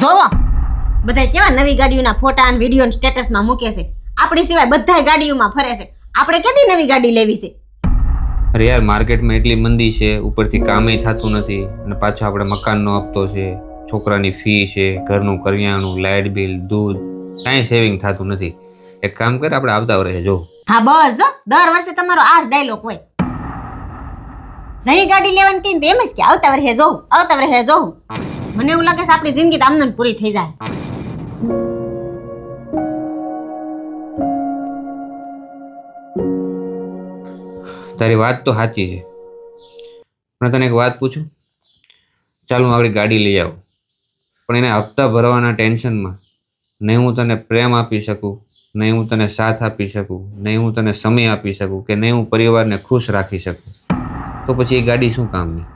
જોવો બધા કેવા નવી ગાડીઓના ફોટા અને વિડીયો સ્ટેટસમાં મૂકે છે. આપણી સિવાય બધા ગાડીઓમાં ફરે છે. આપણે કેદી નવી ગાડી લેવી છે? અરે યાર, માર્કેટમાં એટલી મંદી છે, ઉપરથી કામેય થતું નથી, અને પાછો આપણે મકાનનો હપ્તો છે, છોકરાની ફી છે, ઘરનું કરિયાણું, લાઇટ બિલ, દૂધ, કાંઈ સેવિંગ થતું નથી. એક કામ કર, આપણે આવતા વર્ષે જો. હા બસ જો, દર વર્ષે તમારો આ જ ડાયલોગ હોય. નવી ગાડી લેવાની કહીને તો એમ જ કે આવતા વર્ષે જોઉં, આવતા વર્ષે જોઉં. મને એવું લાગે છે આપણી જિંદગી તો આમને પૂરી થઈ જાય. તારી વાત તો સાચી છે, પણ તને એક વાત પૂછું? ચાલ હું આપણી ગાડી લઈ આવું, પણ એના હપ્તા ભરવાના ટેન્શનમાં નહીં હું તને પ્રેમ આપી શકું, નહીં હું તને સાથ આપી શકું, નહીં હું તને સમય આપી શકું, કે નહીં હું પરિવારને ખુશ રાખી શકું, તો પછી એ ગાડી શું કામની?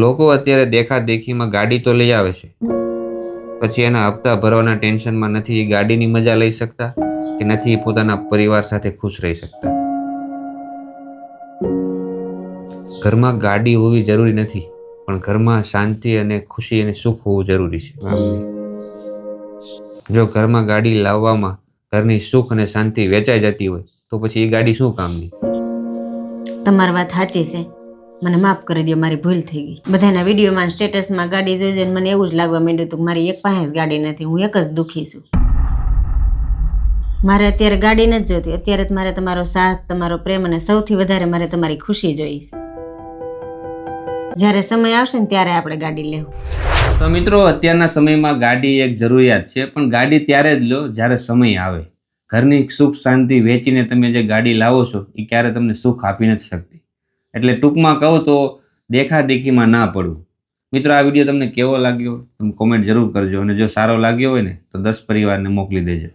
લોકો અત્યારે દેખાદેખીમાં ગાડી તો લઈ આવે છે, પછી એના હપ્તા ભરવાના ટેન્શનમાં નથી એ ગાડીની મજા લઈ શકતા, કે નથી એ પોતાના પરિવાર સાથે ખુશ રહી શકતા. ઘરમાં ગાડી હોવી જરૂરી નથી, પણ ઘરમાં શાંતિ અને ખુશી અને સુખ હોવું જરૂરી છે. જો ઘરમાં ગાડી લાવવામાં ઘરની સુખ અને શાંતિ વેચાઈ જતી હોય તો પછી એ ગાડી શું કામની? તમારી વાત સાચી છે. મને માફ કરી દો, મારી ભૂલ થઈ ગઈ. બધાના વિડીયોમાં સ્ટેટસમાં ગાડી જોઈ જોઈને મને એવું જ લાગવા માંડ્યું હતું કે મારી એક પાસે જ ગાડી નથી, હું એક જ દુઃખી છું. મારે અત્યારે ગાડી નથી જોતી, અત્યારે મારે તમારો સાથ, તમારો પ્રેમ અને સૌથી વધારે મારે તમારી ખુશી જોઈએ છે. જ્યારે સમય આવશે ને ત્યારે આપણે ગાડી લેવું. તો મિત્રો, અત્યારના સમયમાં ગાડી એક જરૂરિયાત છે, પણ ગાડી ત્યારે જ લો જ્યારે સમય આવે. ઘરની સુખ શાંતિ વેચીને તમે જે ગાડી લાવો છો એ ક્યારે તમને સુખ આપી નથી શકતી. એટલે ટૂંકમાં કહું તો દેખાદેખીમાં ના પડવું. મિત્રો, આ વિડીયો તમને કેવો લાગ્યો તમે કોમેન્ટ જરૂર કરજો, અને જો સારો લાગ્યો હોય ને તો 10 પરિવારને મોકલી દેજો.